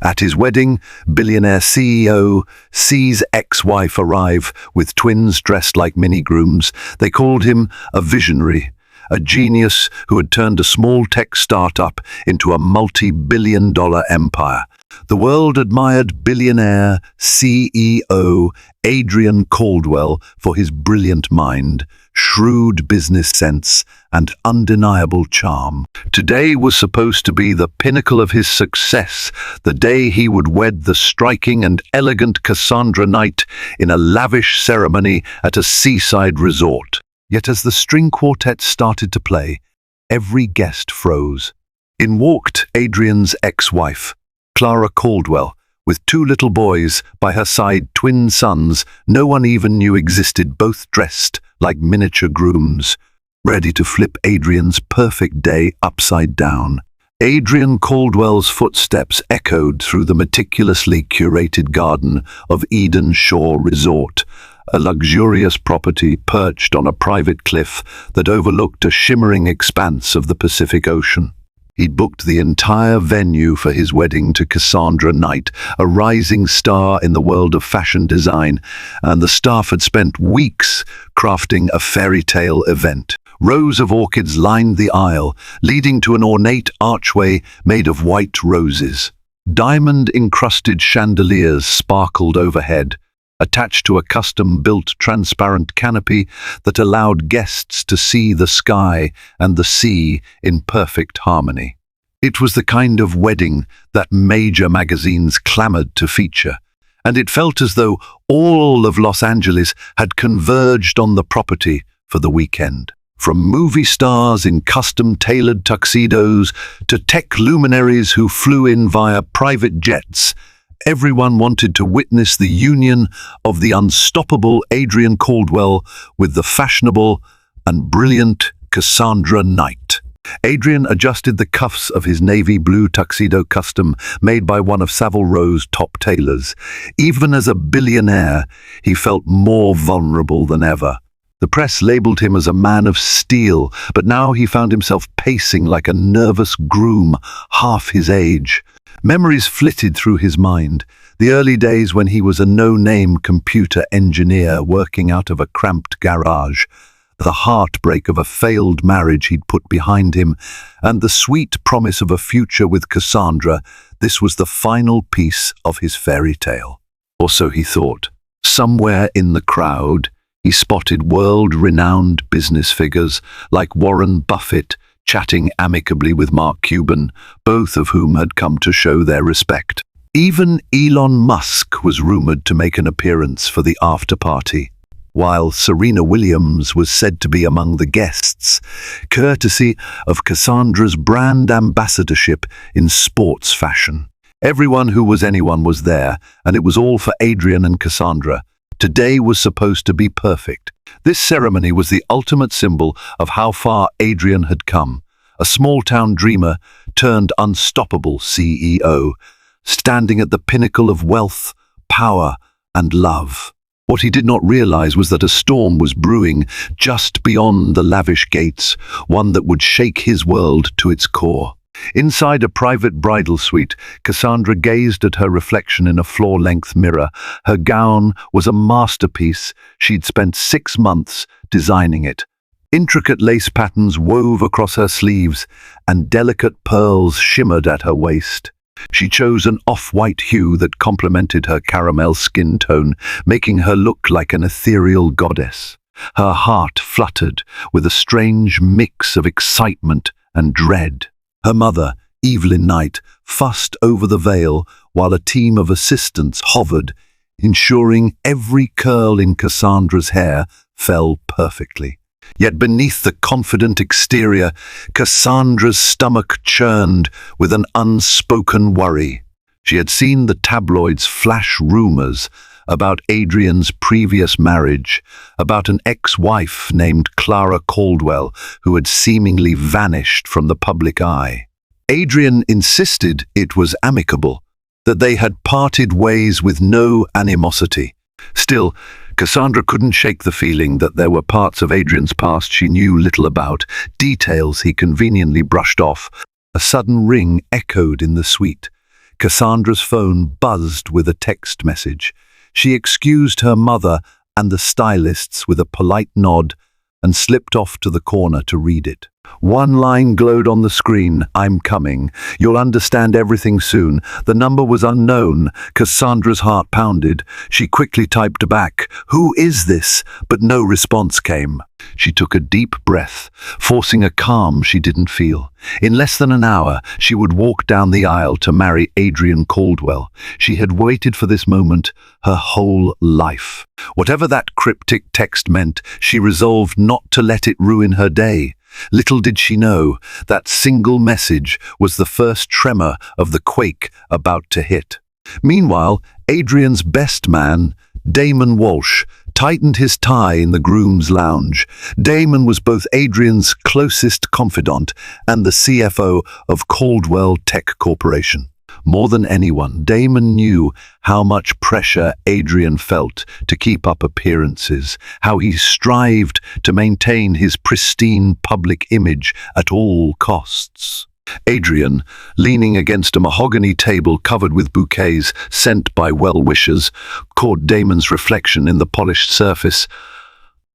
At his wedding, billionaire CEO sees ex-wife arrive with twins dressed like mini-grooms. They called him a visionary, a genius who had turned a small tech startup into a multi-billion-dollar empire. The world admired billionaire CEO Adrian Caldwell for his brilliant mind, shrewd business sense, and undeniable charm. Today was supposed to be the pinnacle of his success, the day he would wed the striking and elegant Cassandra Knight in a lavish ceremony at a seaside resort. Yet as the string quartet started to play, every guest froze. In walked Adrian's ex-wife, Clara Caldwell, with two little boys by her side, twin sons no one even knew existed, both dressed like miniature grooms, ready to flip Adrian's perfect day upside down. Adrian Caldwell's footsteps echoed through the meticulously curated garden of Eden Shore Resort, a luxurious property perched on a private cliff that overlooked a shimmering expanse of the Pacific Ocean. He'd booked the entire venue for his wedding to Cassandra Knight, a rising star in the world of fashion design, and the staff had spent weeks crafting a fairy tale event. Rows of orchids lined the aisle, leading to an ornate archway made of white roses. Diamond-encrusted chandeliers sparkled overhead, attached to a custom-built transparent canopy that allowed guests to see the sky and the sea in perfect harmony. It was the kind of wedding that major magazines clamored to feature, and it felt as though all of Los Angeles had converged on the property for the weekend. From movie stars in custom-tailored tuxedos to tech luminaries who flew in via private jets, everyone wanted to witness the union of the unstoppable Adrian Caldwell with the fashionable and brilliant Cassandra Knight. Adrian adjusted the cuffs of his navy blue tuxedo, custom made by one of Savile Row's top tailors. Even as a billionaire, he felt more vulnerable than ever. The press labeled him as a man of steel, but now he found himself pacing like a nervous groom half his age. Memories flitted through his mind, the early days when he was a no-name computer engineer working out of a cramped garage, the heartbreak of a failed marriage he'd put behind him, and the sweet promise of a future with Cassandra. This was the final piece of his fairy tale. Or so he thought. Somewhere in the crowd, he spotted world-renowned business figures like Warren Buffett chatting amicably with Mark Cuban, both of whom had come to show their respect. Even Elon Musk was rumored to make an appearance for the after-party, while Serena Williams was said to be among the guests, courtesy of Cassandra's brand ambassadorship in sports fashion. Everyone who was anyone was there, and it was all for Adrian and Cassandra. Today was supposed to be perfect. This ceremony was the ultimate symbol of how far Adrian had come, a small-town dreamer turned unstoppable CEO, standing at the pinnacle of wealth, power, and love. What he did not realize was that a storm was brewing just beyond the lavish gates, one that would shake his world to its core. Inside a private bridal suite, Cassandra gazed at her reflection in a floor-length mirror. Her gown was a masterpiece. She'd spent 6 months designing it. Intricate lace patterns wove across her sleeves, and delicate pearls shimmered at her waist. She chose an off-white hue that complemented her caramel skin tone, making her look like an ethereal goddess. Her heart fluttered with a strange mix of excitement and dread. Her mother, Evelyn Knight, fussed over the veil while a team of assistants hovered, ensuring every curl in Cassandra's hair fell perfectly. Yet beneath the confident exterior, Cassandra's stomach churned with an unspoken worry. She had seen the tabloids flash rumors about Adrian's previous marriage, about an ex-wife named Clara Caldwell who had seemingly vanished from the public eye. Adrian insisted it was amicable, that they had parted ways with no animosity. Still, Cassandra couldn't shake the feeling that there were parts of Adrian's past she knew little about, details he conveniently brushed off. A sudden ring echoed in the suite. Cassandra's phone buzzed with a text message. She excused her mother and the stylists with a polite nod and slipped off to the corner to read it. One line glowed on the screen: "I'm coming. You'll understand everything soon." The number was unknown. Cassandra's heart pounded. She quickly typed back, "Who is this?" But no response came. She took a deep breath, forcing a calm she didn't feel. In less than an hour, she would walk down the aisle to marry Adrian Caldwell. She had waited for this moment her whole life. Whatever that cryptic text meant, she resolved not to let it ruin her day. Little did she know, that single message was the first tremor of the quake about to hit. Meanwhile, Adrian's best man, Damon Walsh, tightened his tie in the Grooms lounge. Damon was both Adrian's closest confidant and the CFO of Caldwell Tech Corporation. More than anyone, Damon knew how much pressure Adrian felt to keep up appearances, how he strived to maintain his pristine public image at all costs. Adrian, leaning against a mahogany table covered with bouquets sent by well-wishers, caught Damon's reflection in the polished surface.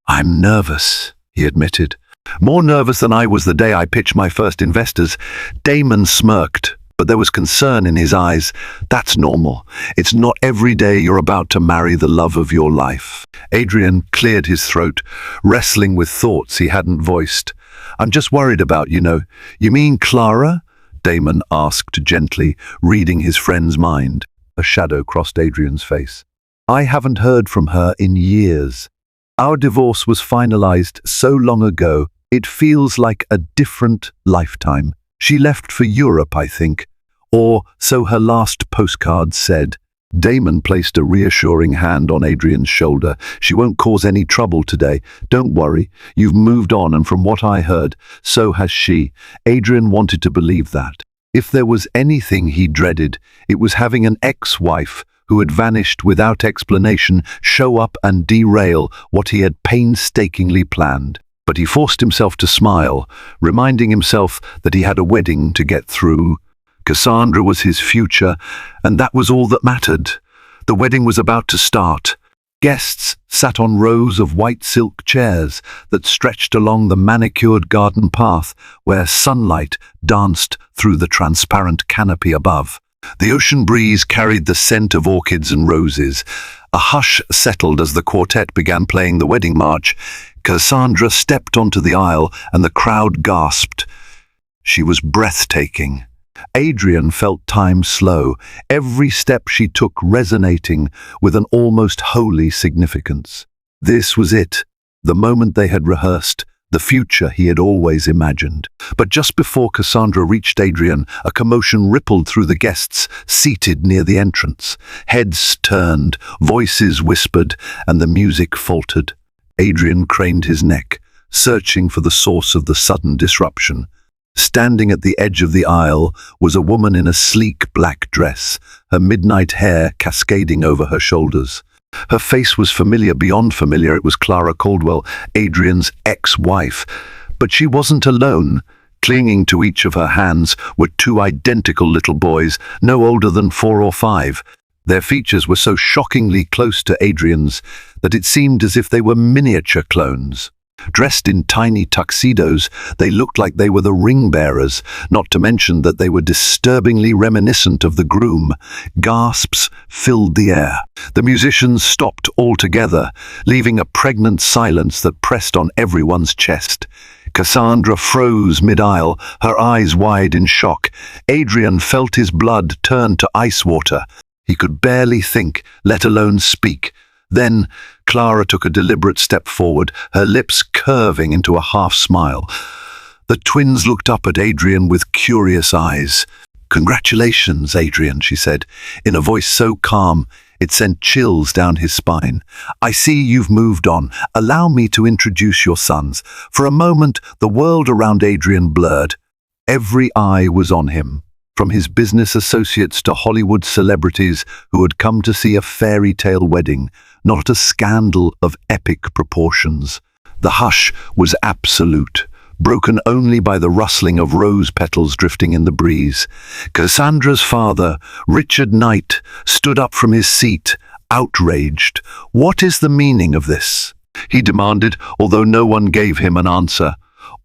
"I'm nervous," he admitted. "More nervous than I was the day I pitched my first investors." Damon smirked, but there was concern in his eyes. "That's normal. It's not every day you're about to marry the love of your life." Adrian cleared his throat, wrestling with thoughts he hadn't voiced. "I'm just worried about, you know." "You mean Clara?" Damon asked gently, reading his friend's mind. A shadow crossed Adrian's face. "I haven't heard from her in years. Our divorce was finalized so long ago, it feels like a different lifetime. She left for Europe, I think. Or so her last postcard said." Damon placed a reassuring hand on Adrian's shoulder. "She won't cause any trouble today. Don't worry. You've moved on, and from what I heard, so has she." Adrian wanted to believe that. If there was anything he dreaded, it was having an ex-wife who had vanished without explanation show up and derail what he had painstakingly planned. But he forced himself to smile, reminding himself that he had a wedding to get through. Cassandra was his future, and that was all that mattered. The wedding was about to start. Guests sat on rows of white silk chairs that stretched along the manicured garden path where sunlight danced through the transparent canopy above. The ocean breeze carried the scent of orchids and roses. A hush settled as the quartet began playing the wedding march. Cassandra stepped onto the aisle and the crowd gasped. She was breathtaking. Adrian felt time slow, every step she took resonating with an almost holy significance. This was it, the moment they had rehearsed, the future he had always imagined. But just before Cassandra reached Adrian, a commotion rippled through the guests seated near the entrance. Heads turned, voices whispered, and the music faltered. Adrian craned his neck, searching for the source of the sudden disruption. Standing at the edge of the aisle was a woman in a sleek black dress, her midnight hair cascading over her shoulders. Her face was familiar beyond familiar. It was Clara Caldwell, Adrian's ex-wife. But she wasn't alone. Clinging to each of her hands were two identical little boys, no older than 4 or 5. Their features were so shockingly close to Adrian's that it seemed as if they were miniature clones. Dressed in tiny tuxedos, they looked like they were the ring bearers, not to mention that they were disturbingly reminiscent of the groom. Gasps filled the air. The musicians stopped altogether, leaving a pregnant silence that pressed on everyone's chest. Cassandra froze mid-aisle, her eyes wide in shock. Adrian felt his blood turn to ice water. He could barely think, let alone speak. Then Clara took a deliberate step forward, her lips curving into a half-smile. The twins looked up at Adrian with curious eyes. "Congratulations, Adrian," she said, in a voice so calm it sent chills down his spine. "I see you've moved on. Allow me to introduce your sons." For a moment, the world around Adrian blurred. Every eye was on him, from his business associates to Hollywood celebrities who had come to see a fairy tale wedding, not a scandal of epic proportions. The hush was absolute. broken only by the rustling of rose petals drifting in the breeze. Cassandra's father, Richard Knight, stood up from his seat, outraged. "What is the meaning of this?" he demanded, although no one gave him an answer.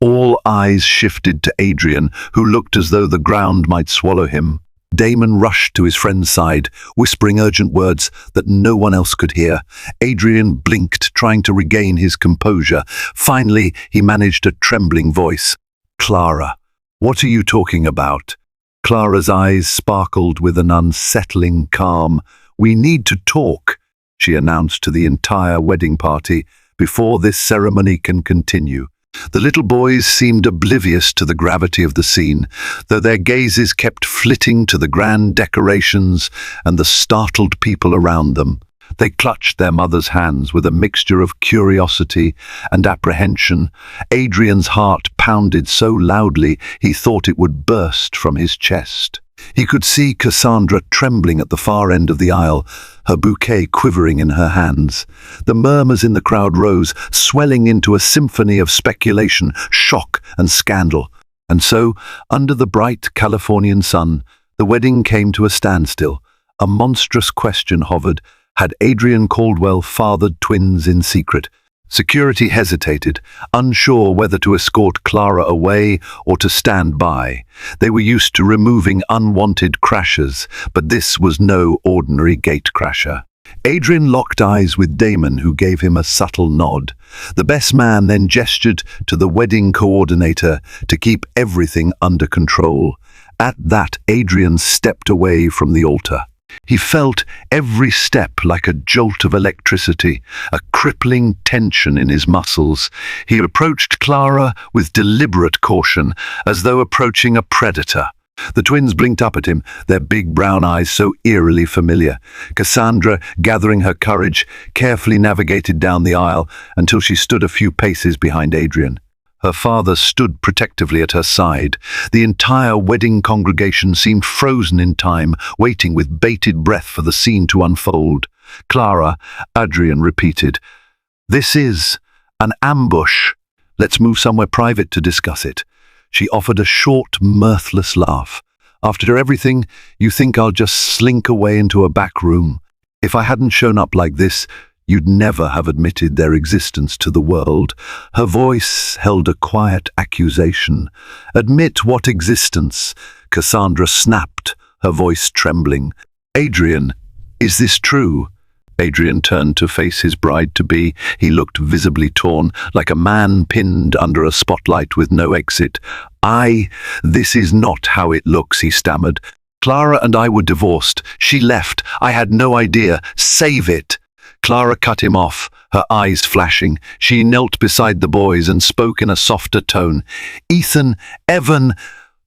All eyes shifted to Adrian, who looked as though the ground might swallow him. Damon rushed to his friend's side, whispering urgent words that no one else could hear. Adrian blinked, trying to regain his composure. Finally, he managed a trembling voice. "Clara, what are you talking about?" Clara's eyes sparkled with an unsettling calm. "We need to talk," she announced to the entire wedding party, "before this ceremony can continue." The little boys seemed oblivious to the gravity of the scene, though their gazes kept flitting to the grand decorations and the startled people around them. They clutched their mother's hands with a mixture of curiosity and apprehension. Adrian's heart pounded so loudly he thought it would burst from his chest. He could see Cassandra trembling at the far end of the aisle, her bouquet quivering in her hands. The murmurs in the crowd rose, swelling into a symphony of speculation, shock, and scandal. And so, under the bright Californian sun, the wedding came to a standstill. A monstrous question hovered: had Adrian Caldwell fathered twins in secret? Security hesitated, unsure whether to escort Clara away or to stand by. They were used to removing unwanted crashers, but this was no ordinary gatecrasher. Adrian locked eyes with Damon, who gave him a subtle nod. The best man then gestured to the wedding coordinator to keep everything under control. At that, Adrian stepped away from the altar. He felt every step like a jolt of electricity, a crippling tension in his muscles. He approached Clara with deliberate caution, as though approaching a predator. The twins blinked up at him, their big brown eyes so eerily familiar. Cassandra, gathering her courage, carefully navigated down the aisle until she stood a few paces behind Adrian. Her father stood protectively at her side. The entire wedding congregation seemed frozen in time, waiting with bated breath for the scene to unfold. "Clara," Adrian repeated, "this is an ambush. Let's move somewhere private to discuss it." She offered a short, mirthless laugh. "After everything, you think I'll just slink away into a back room? If I hadn't shown up like this, you'd never have admitted their existence to the world." Her voice held a quiet accusation. "Admit what existence?" Cassandra snapped, her voice trembling. "Adrian, is this true?" Adrian turned to face his bride-to-be. He looked visibly torn, like a man pinned under a spotlight with no exit. This is not how it looks," he stammered. "Clara and I were divorced. She left. I had no idea. Save it." Clara cut him off, her eyes flashing. She knelt beside the boys and spoke in a softer tone. "Ethan, Evan,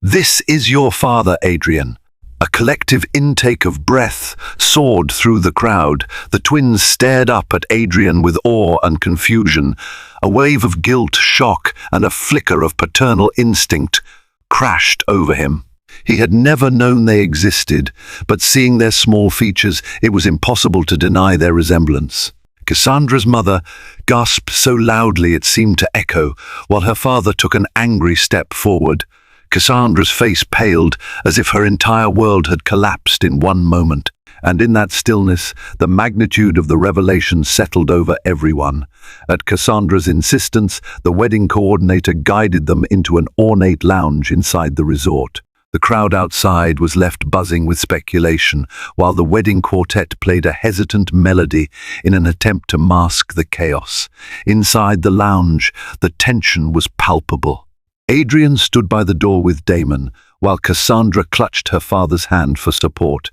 this is your father, Adrian." A collective intake of breath soared through the crowd. The twins stared up at Adrian with awe and confusion. A wave of guilt, shock, and a flicker of paternal instinct crashed over him. He had never known they existed, but seeing their small features, it was impossible to deny their resemblance. Cassandra's mother gasped so loudly it seemed to echo, while her father took an angry step forward. Cassandra's face paled, as if her entire world had collapsed in one moment. And in that stillness, the magnitude of the revelation settled over everyone. At Cassandra's insistence, the wedding coordinator guided them into an ornate lounge inside the resort. The crowd outside was left buzzing with speculation, while the wedding quartet played a hesitant melody in an attempt to mask the chaos. Inside the lounge, the tension was palpable. Adrian stood by the door with Damon, while Cassandra clutched her father's hand for support.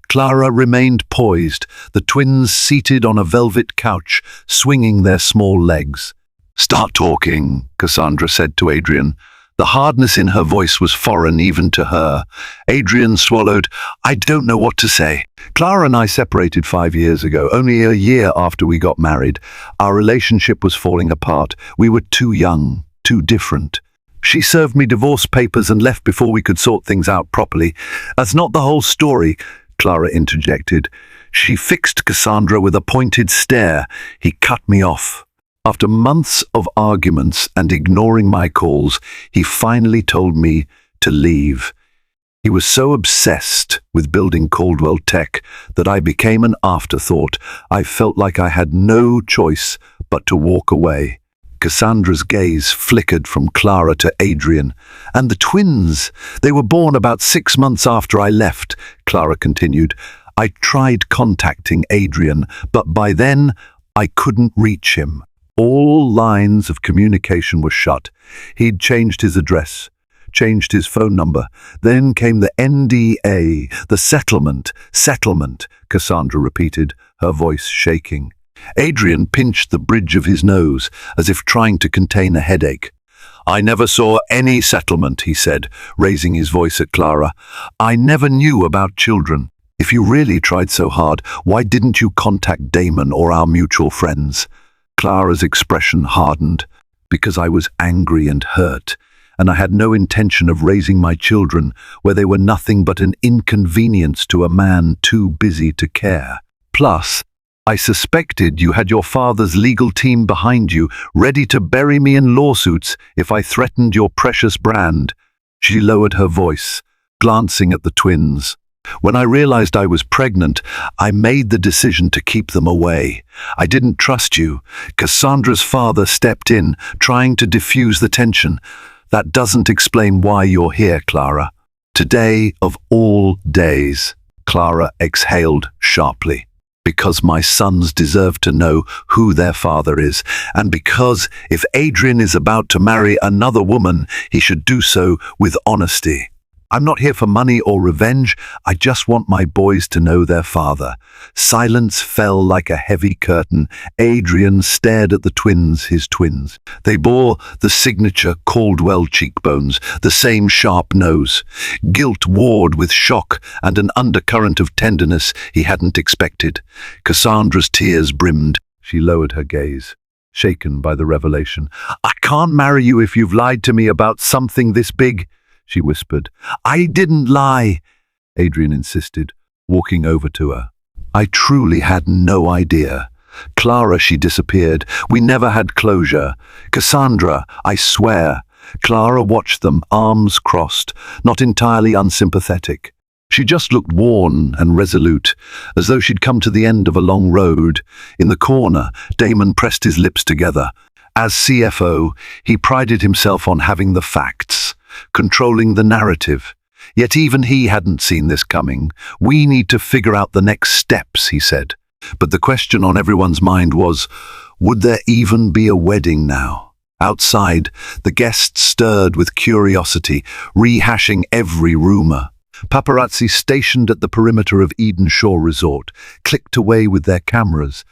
Clara remained poised, the twins seated on a velvet couch, swinging their small legs. "Start talking," Cassandra said to Adrian. The hardness in her voice was foreign even to her. Adrian swallowed. "I don't know what to say. Clara and I separated 5 years ago, only a year after we got married. Our relationship was falling apart. We were too young, too different. She served me divorce papers and left before we could sort things out properly. That's not the whole story," Clara interjected. She fixed Cassandra with a pointed stare. "He cut me off." After months of arguments and ignoring my calls, he finally told me to leave. He was so obsessed with building Caldwell Tech that I became an afterthought. I felt like I had no choice but to walk away. Cassandra's gaze flickered from Clara to Adrian. And the twins, they were born about 6 months after I left, Clara continued. I tried contacting Adrian, but by then I couldn't reach him. All lines of communication were shut. He'd changed his address, changed his phone number. Then came the NDA, the settlement, Cassandra repeated, her voice shaking. Adrian pinched the bridge of his nose, as if trying to contain a headache. I never saw any settlement, he said, raising his voice at Clara. I never knew about children. If you really tried so hard, why didn't you contact Damon or our mutual friends? Clara's expression hardened. Because I was angry and hurt, and I had no intention of raising my children where they were nothing but an inconvenience to a man too busy to care. Plus, I suspected you had your father's legal team behind you, ready to bury me in lawsuits if I threatened your precious brand. She lowered her voice, glancing at the twins. When I realized I was pregnant, I made the decision to keep them away. I didn't trust you. Cassandra's father stepped in, trying to diffuse the tension. That doesn't explain why you're here, Clara. Today of all days, Clara exhaled sharply. Because my sons deserve to know who their father is, and because if Adrian is about to marry another woman, he should do so with honesty. I'm not here for money or revenge. I just want my boys to know their father. Silence fell like a heavy curtain. Adrian stared at the twins, his twins. They bore the signature Caldwell cheekbones, the same sharp nose. Guilt warred with shock and an undercurrent of tenderness he hadn't expected. Cassandra's tears brimmed. She lowered her gaze, shaken by the revelation. I can't marry you if you've lied to me about something this big, she whispered. I didn't lie, Adrian insisted, walking over to her. I truly had no idea. Clara, she disappeared. We never had closure. Cassandra, I swear. Clara watched them, arms crossed, not entirely unsympathetic. She just looked worn and resolute, as though she'd come to the end of a long road. In the corner, Damon pressed his lips together. As CFO, he prided himself on having the facts, controlling the narrative. Yet even he hadn't seen this coming. We need to figure out the next steps, he said. But the question on everyone's mind was, would there even be a wedding now? Outside, the guests stirred with curiosity, rehashing every rumor. Paparazzi stationed at the perimeter of Eden Shore Resort clicked away with their cameras,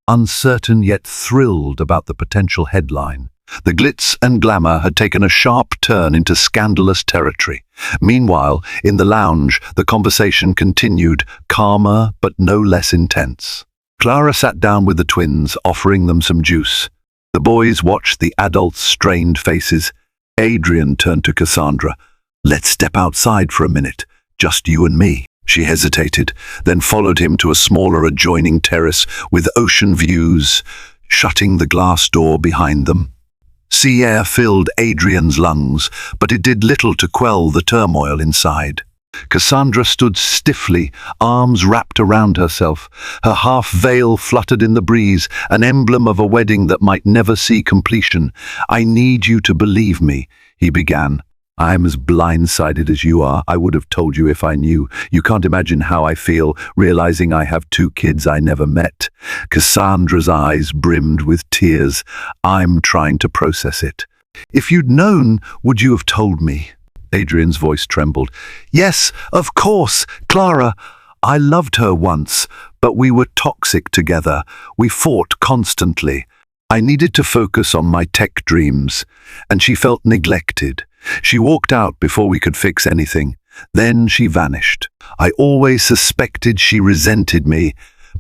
uncertain yet thrilled about the potential headline. The glitz and glamour had taken a sharp turn into scandalous territory. Meanwhile, in the lounge, the conversation continued, calmer but no less intense. Clara sat down with the twins, offering them some juice. The boys watched the adults' strained faces. Adrian turned to Cassandra. Let's step outside for a minute, just you and me. She hesitated, then followed him to a smaller adjoining terrace with ocean views, shutting the glass door behind them. Sea air filled Adrian's lungs, but it did little to quell the turmoil inside. Cassandra stood stiffly, arms wrapped around herself. Her half-veil fluttered in the breeze, an emblem of a wedding that might never see completion. I need you to believe me, he began. I'm as blindsided as you are. I would have told you if I knew. You can't imagine how I feel, realizing I have 2 kids I never met. Cassandra's eyes brimmed with tears. I'm trying to process it. If you'd known, would you have told me? Adrian's voice trembled. Yes, of course, Clara. I loved her once, but we were toxic together. We fought constantly. I needed to focus on my tech dreams, and she felt neglected. She walked out before we could fix anything. Then she vanished. I always suspected she resented me,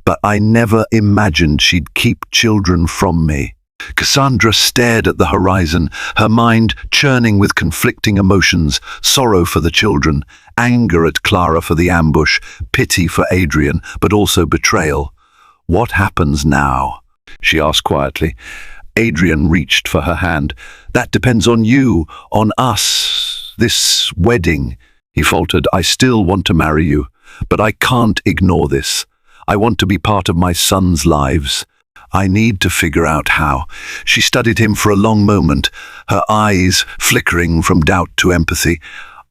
but I never imagined she'd keep children from me. Cassandra stared at the horizon, her mind churning with conflicting emotions, sorrow for the children, anger at Clara for the ambush, pity for Adrian, but also betrayal. What happens now? She asked quietly. Adrian reached for her hand. "That depends on you, on us, this wedding," he faltered. "I still want to marry you, but I can't ignore this. I want to be part of my son's lives. I need to figure out how." She studied him for a long moment, her eyes flickering from doubt to empathy.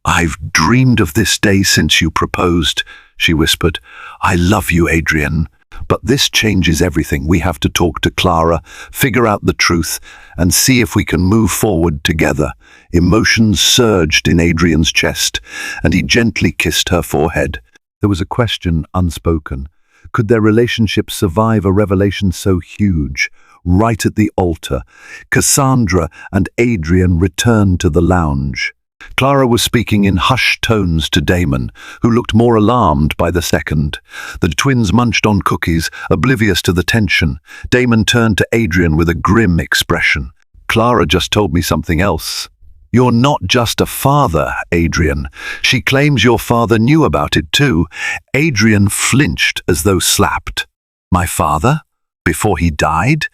"I've dreamed of this day since you proposed," she whispered. "I love you, Adrian. But this changes everything. We have to talk to Clara, figure out the truth, and see if we can move forward together." Emotions surged in Adrian's chest, and he gently kissed her forehead. There was a question unspoken. Could their relationship survive a revelation so huge? Right at the altar, Cassandra and Adrian returned to the lounge. Clara was speaking in hushed tones to Damon, who looked more alarmed by the second. The twins munched on cookies, oblivious to the tension. Damon turned to Adrian with a grim expression. "Clara just told me something else. You're not just a father, Adrian. She claims your father knew about it too." Adrian flinched as though slapped. "My father? Before he died?"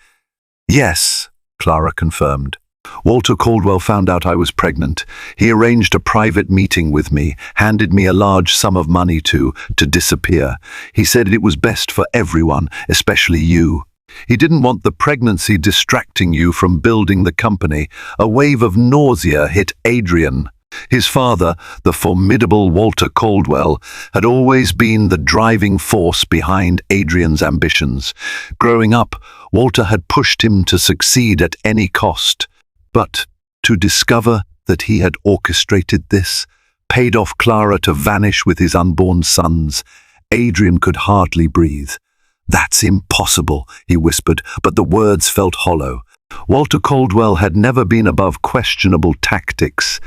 "Yes," Clara confirmed. "Walter Caldwell found out I was pregnant. He arranged a private meeting with me, handed me a large sum of money to disappear. He said it was best for everyone, especially you. He didn't want the pregnancy distracting you from building the company." A wave of nausea hit Adrian. His father, the formidable Walter Caldwell, had always been the driving force behind Adrian's ambitions. Growing up, Walter had pushed him to succeed at any cost. But to discover that he had orchestrated this, paid off Clara to vanish with his unborn sons, Adrian could hardly breathe. "That's impossible," he whispered, but the words felt hollow. Walter Caldwell had never been above questionable tactics.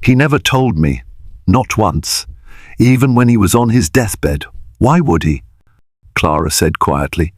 "He never told me, not once, even when he was on his deathbed. Why would he?" Clara said quietly.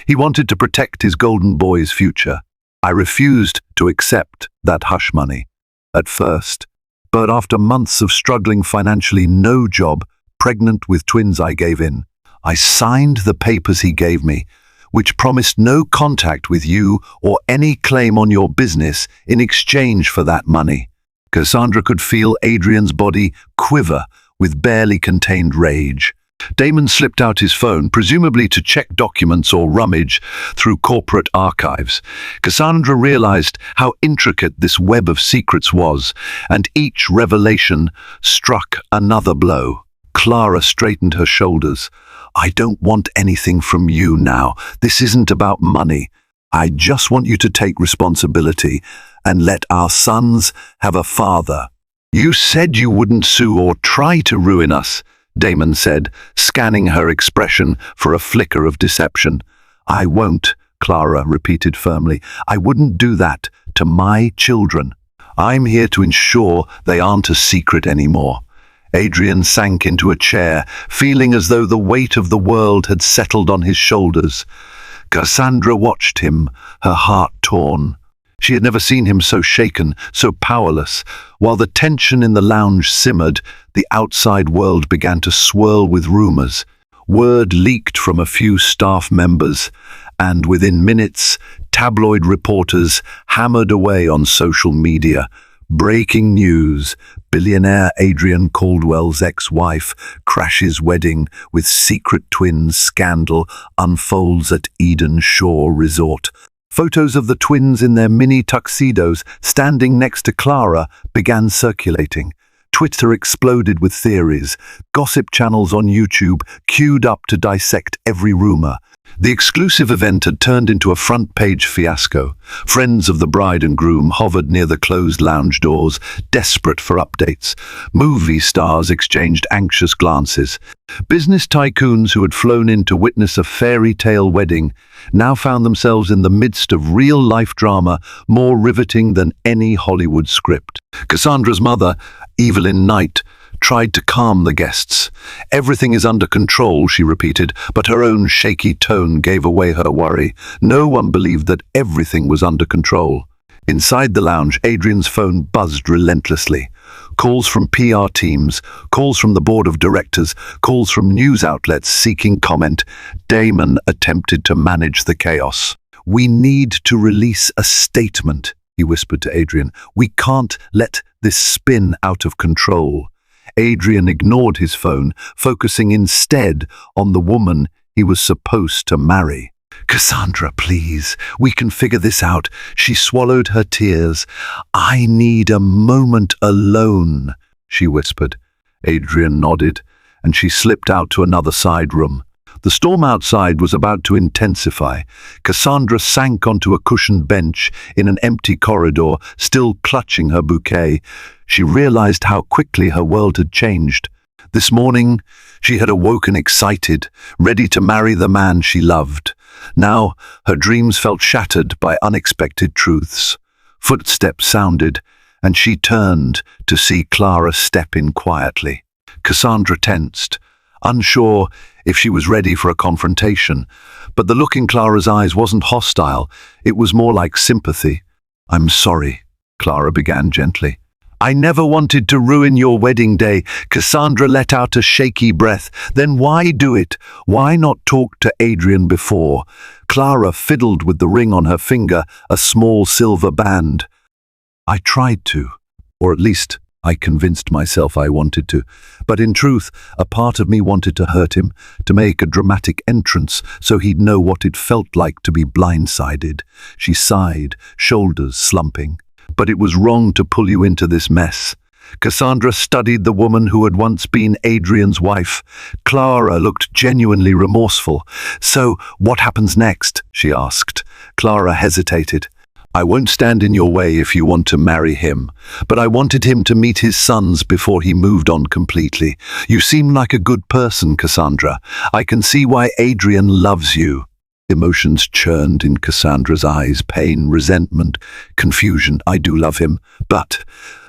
"He wanted to protect his golden boy's future. I refused to accept that hush money at first, but after months of struggling financially, no job, pregnant with twins, I gave in. I signed the papers he gave me, which promised no contact with you or any claim on your business in exchange for that money." Cassandra could feel Adrian's body quiver with barely contained rage. Damon slipped out his phone, presumably to check documents or rummage through corporate archives. Cassandra realized how intricate this web of secrets was, and each revelation struck another blow. Clara straightened her shoulders. "I don't want anything from you now. This isn't about money. I just want you to take responsibility and let our sons have a father." "You said you wouldn't sue or try to ruin us," Damon said, scanning her expression for a flicker of deception. "I won't," Clara repeated firmly. "I wouldn't do that to my children. I'm here to ensure they aren't a secret anymore." Adrian sank into a chair, feeling as though the weight of the world had settled on his shoulders. Cassandra watched him, her heart torn. She had never seen him so shaken, so powerless. While the tension in the lounge simmered, the outside world began to swirl with rumors. Word leaked from a few staff members, and within minutes, tabloid reporters hammered away on social media. Breaking news: billionaire Adrian Caldwell's ex-wife crashes wedding with secret twins, scandal unfolds at Eden Shore Resort. Photos of the twins in their mini tuxedos standing next to Clara began circulating. Twitter exploded with theories. Gossip channels on YouTube queued up to dissect every rumor. The exclusive event had turned into a front-page fiasco. Friends of the bride and groom hovered near the closed lounge doors, desperate for updates. Movie stars exchanged anxious glances. Business tycoons who had flown in to witness a fairy tale wedding now found themselves in the midst of real-life drama more riveting than any Hollywood script. Cassandra's mother, Evelyn Knight, tried to calm the guests. "Everything is under control," she repeated, but her own shaky tone gave away her worry. No one believed that everything was under control. Inside the lounge, Adrian's phone buzzed relentlessly. Calls from PR teams, calls from the board of directors, calls from news outlets seeking comment. Damon attempted to manage the chaos. "We need to release a statement," he whispered to Adrian. "We can't let this spin out of control." Adrian ignored his phone, focusing instead on the woman he was supposed to marry. "Cassandra, please, we can figure this out." She swallowed her tears. "I need a moment alone," she whispered. Adrian nodded, and she slipped out to another side room. The storm outside was about to intensify. Cassandra sank onto a cushioned bench in an empty corridor, still clutching her bouquet. She realized how quickly her world had changed. This morning, she had awoken excited, ready to marry the man she loved. Now, her dreams felt shattered by unexpected truths. Footsteps sounded, and she turned to see Clara step in quietly. Cassandra tensed, unsure if she was ready for a confrontation, but the look in Clara's eyes wasn't hostile. It was more like sympathy. "I'm sorry," Clara began gently. "I never wanted to ruin your wedding day." Cassandra let out a shaky breath. "Then why do it? Why not talk to Adrian before?" Clara fiddled with the ring on her finger, a small silver band. "I tried to, or at least I convinced myself I wanted to. But in truth, a part of me wanted to hurt him, to make a dramatic entrance so he'd know what it felt like to be blindsided." She sighed, shoulders slumping. "But it was wrong to pull you into this mess." Cassandra studied the woman who had once been Adrian's wife. Clara looked genuinely remorseful. "So, what happens next?" she asked. Clara hesitated. "I won't stand in your way if you want to marry him, but I wanted him to meet his sons before he moved on completely. You seem like a good person, Cassandra. I can see why Adrian loves you." Emotions churned in Cassandra's eyes, pain, resentment, confusion. "I do love him, but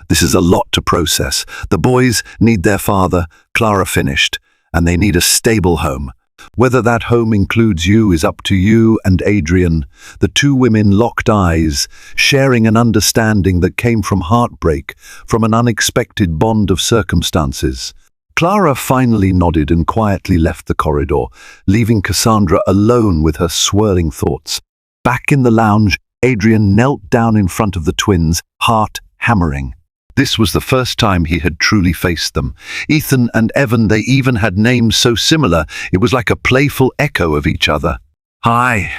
this is a lot to process. The boys need their father," Clara finished, "and they need a stable home. Whether that home includes you is up to you and Adrian." The two women locked eyes, sharing an understanding that came from heartbreak, from an unexpected bond of circumstances. Clara finally nodded and quietly left the corridor, leaving Cassandra alone with her swirling thoughts. Back in the lounge, Adrian knelt down in front of the twins, heart hammering. This was the first time he had truly faced them. Ethan and Evan, they even had names so similar, it was like a playful echo of each other. "Hi,"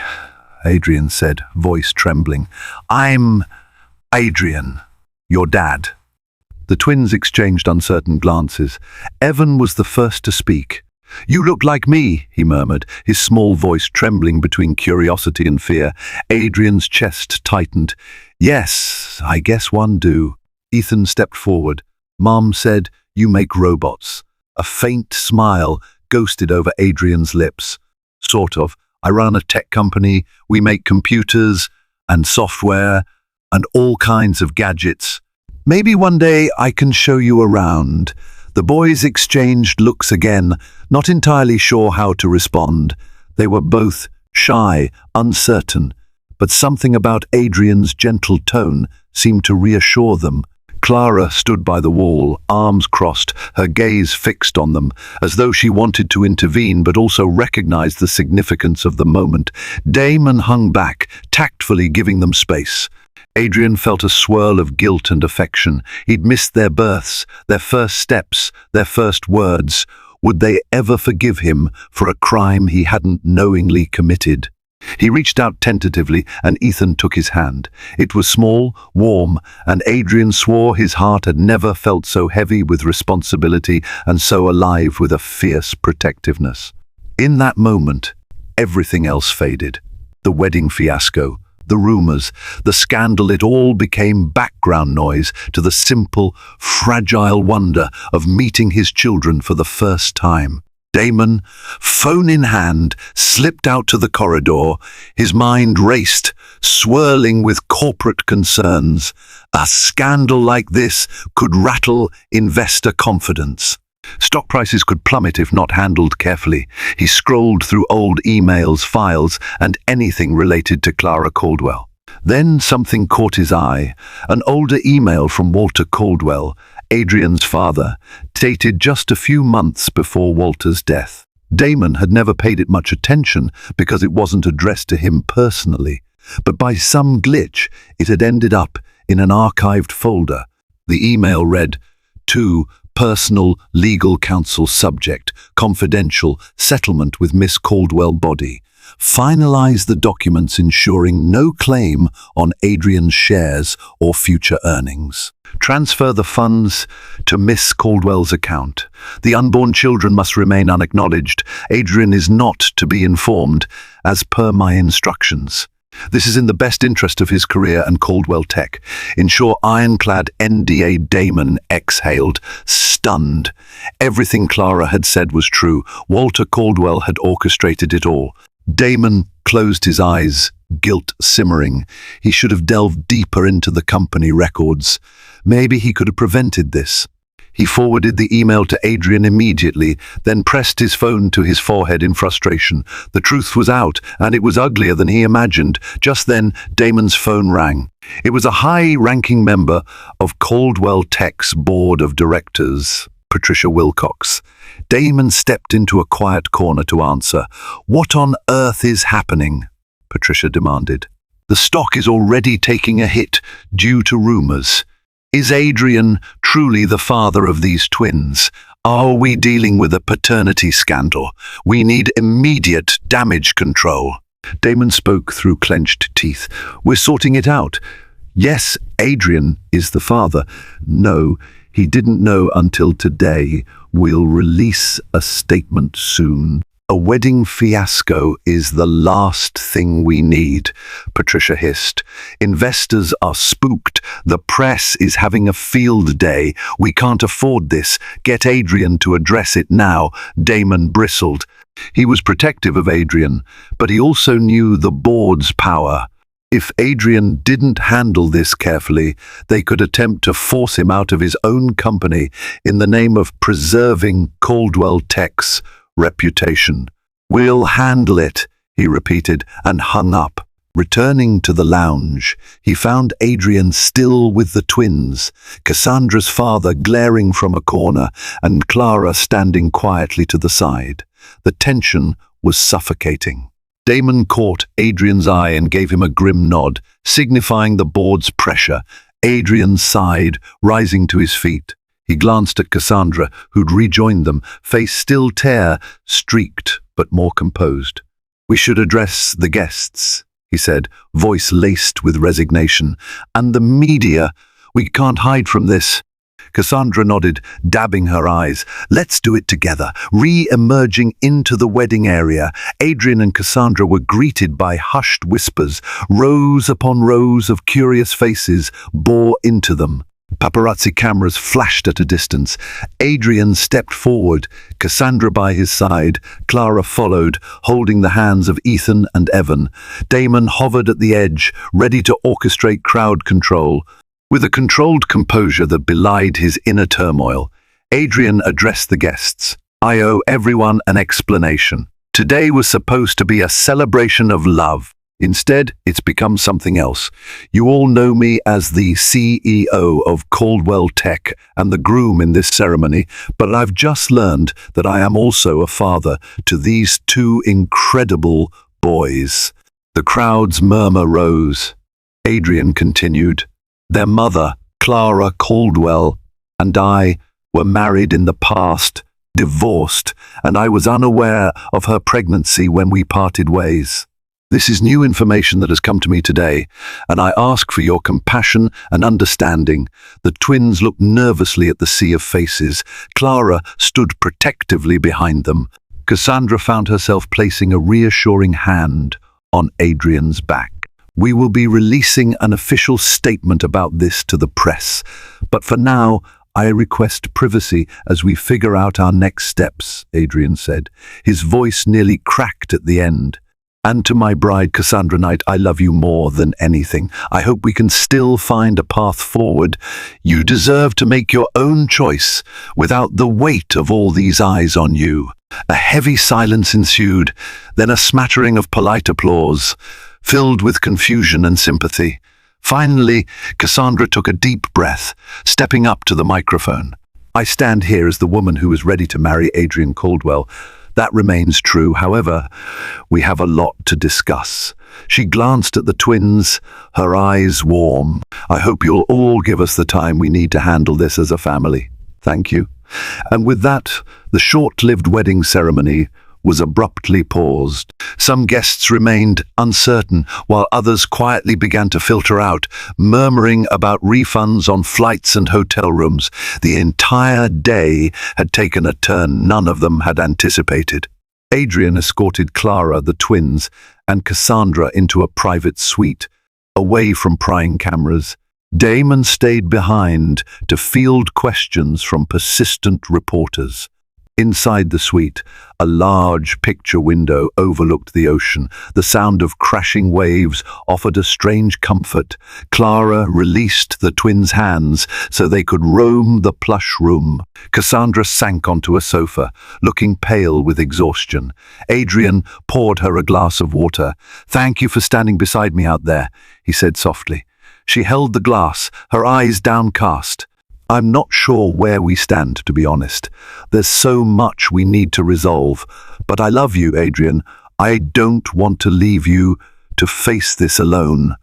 Adrian said, voice trembling. "I'm Adrian, your dad." The twins exchanged uncertain glances. Evan was the first to speak. "You look like me," he murmured, his small voice trembling between curiosity and fear. Adrian's chest tightened. "Yes, I guess one do." Ethan stepped forward. "Mom said, you make robots." A faint smile ghosted over Adrian's lips. "Sort of. I run a tech company. We make computers and software and all kinds of gadgets. Maybe one day I can show you around." The boys exchanged looks again, not entirely sure how to respond. They were both shy, uncertain, but something about Adrian's gentle tone seemed to reassure them. Clara stood by the wall, arms crossed, her gaze fixed on them, as though she wanted to intervene but also recognized the significance of the moment. Damon hung back, tactfully giving them space. Adrian felt a swirl of guilt and affection. He'd missed their births, their first steps, their first words. Would they ever forgive him for a crime he hadn't knowingly committed? He reached out tentatively, and Ethan took his hand. It was small, warm, and Adrian swore his heart had never felt so heavy with responsibility and so alive with a fierce protectiveness. In that moment, everything else faded. The wedding fiasco, the rumors, the scandal, it all became background noise to the simple, fragile wonder of meeting his children for the first time. Damon, phone in hand, slipped out to the corridor. His mind raced, swirling with corporate concerns. A scandal like this could rattle investor confidence. Stock prices could plummet if not handled carefully. He scrolled through old emails, files, and anything related to Clara Caldwell. Then something caught his eye, an older email from Walter Caldwell, Adrian's father, dated just a few months before Walter's death. Damon had never paid it much attention because it wasn't addressed to him personally, but by some glitch it had ended up in an archived folder. The email read, "To personal legal counsel subject, confidential, settlement with Miss Caldwell Body. Finalize the documents ensuring no claim on Adrian's shares or future earnings. Transfer the funds to Miss Caldwell's account. The unborn children must remain unacknowledged. Adrian is not to be informed, as per my instructions. This is in the best interest of his career and Caldwell Tech. Ensure ironclad NDA." Damon exhaled, stunned. Everything Clara had said was true. Walter Caldwell had orchestrated it all. Damon closed his eyes, guilt simmering. He should have delved deeper into the company records. Maybe he could have prevented this. He forwarded the email to Adrian immediately, then pressed his phone to his forehead in frustration. The truth was out, and it was uglier than he imagined. Just then, Damon's phone rang. It was a high-ranking member of Caldwell Tech's board of directors, Patricia Wilcox. Damon stepped into a quiet corner to answer. "What on earth is happening?" Patricia demanded. "The stock is already taking a hit due to rumors. Is Adrian truly the father of these twins? Are we dealing with a paternity scandal? We need immediate damage control." Damon spoke through clenched teeth. "We're sorting it out. Yes, Adrian is the father. No, he didn't know until today. We'll release a statement soon. A wedding fiasco is the last thing we need," Patricia hissed. "Investors are spooked. The press is having a field day. We can't afford this. Get Adrian to address it now." Damon bristled. He was protective of Adrian, but he also knew the board's power. If Adrian didn't handle this carefully, they could attempt to force him out of his own company in the name of preserving Caldwell Tech's reputation. "We'll handle it," he repeated, and hung up. Returning to the lounge, he found Adrian still with the twins, Cassandra's father glaring from a corner, and Clara standing quietly to the side. The tension was suffocating. Damon caught Adrian's eye and gave him a grim nod, signifying the board's pressure. Adrian sighed, rising to his feet. He glanced at Cassandra, who'd rejoined them, face still tear-streaked but more composed. "We should address the guests," he said, voice laced with resignation. "And the media. We can't hide from this." Cassandra nodded, dabbing her eyes. "Let's do it together." Re-emerging into the wedding area, Adrian and Cassandra were greeted by hushed whispers. Rows upon rows of curious faces bore into them. Paparazzi cameras flashed at a distance. Adrian stepped forward, Cassandra by his side. Clara followed, holding the hands of Ethan and Evan. Damon hovered at the edge, ready to orchestrate crowd control. With a controlled composure that belied his inner turmoil, Adrian addressed the guests. "I owe everyone an explanation. Today was supposed to be a celebration of love. Instead, it's become something else. You all know me as the CEO of Caldwell Tech and the groom in this ceremony, but I've just learned that I am also a father to these two incredible boys." The crowd's murmur rose. Adrian continued. "Their mother, Clara Caldwell, and I were married in the past, divorced, and I was unaware of her pregnancy when we parted ways. This is new information that has come to me today, and I ask for your compassion and understanding." The twins looked nervously at the sea of faces. Clara stood protectively behind them. Cassandra found herself placing a reassuring hand on Adrian's back. "We will be releasing an official statement about this to the press, but for now, I request privacy as we figure out our next steps," Adrian said. His voice nearly cracked at the end. "And to my bride, Cassandra Knight, I love you more than anything. I hope we can still find a path forward. You deserve to make your own choice without the weight of all these eyes on you." A heavy silence ensued, then a smattering of polite applause, filled with confusion and sympathy. Finally, Cassandra took a deep breath, stepping up to the microphone. "I stand here as the woman who is ready to marry Adrian Caldwell. That remains true. However, we have a lot to discuss. She glanced at the twins, her eyes warm. I hope you'll all give us the time we need to handle this as a family. Thank you. And with that, the short-lived wedding ceremony was abruptly paused. Some guests remained uncertain, while others quietly began to filter out, murmuring about refunds on flights and hotel rooms. The entire day had taken a turn none of them had anticipated. Adrian escorted Clara, the twins, and Cassandra into a private suite, away from prying cameras. Damon stayed behind to field questions from persistent reporters. Inside the suite, a large picture window overlooked the ocean. The sound of crashing waves offered a strange comfort. Clara released the twins' hands so they could roam the plush room. Cassandra sank onto a sofa, looking pale with exhaustion. Adrian poured her a glass of water. "Thank you for standing beside me out there," he said softly. She held the glass, her eyes downcast. "I'm not sure where we stand, to be honest. There's so much we need to resolve. But I love you, Adrian. I don't want to leave you to face this alone."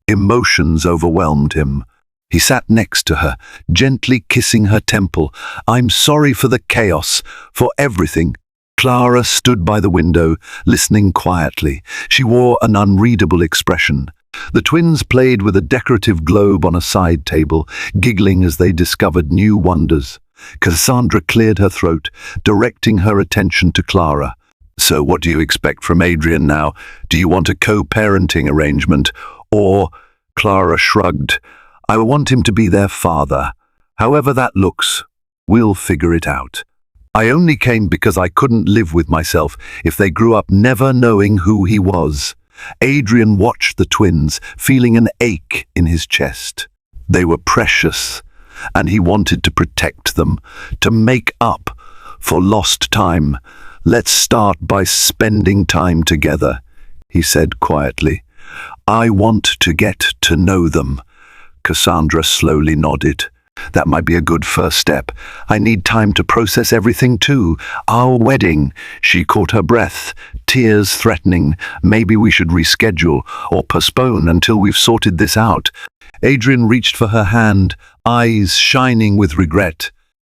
Emotions overwhelmed him. He sat next to her, gently kissing her temple. "I'm sorry for the chaos, for everything." Clara stood by the window, listening quietly. She wore an unreadable expression. The twins played with a decorative globe on a side table, giggling as they discovered new wonders. Cassandra cleared her throat, directing her attention to Clara. "So what do you expect from Adrian now? Do you want a co-parenting arrangement? Or," Clara shrugged, "I want him to be their father. However that looks, we'll figure it out. I only came because I couldn't live with myself if they grew up never knowing who he was." Adrian watched the twins, feeling an ache in his chest. They were precious, and he wanted to protect them, to make up for lost time. "Let's start by spending time together," he said quietly. "I want to get to know them." Cassandra slowly nodded. "That might be a good first step. I need time to process everything too. Our wedding." She caught her breath, tears threatening. "Maybe we should reschedule or postpone until we've sorted this out." Adrian reached for her hand, eyes shining with regret.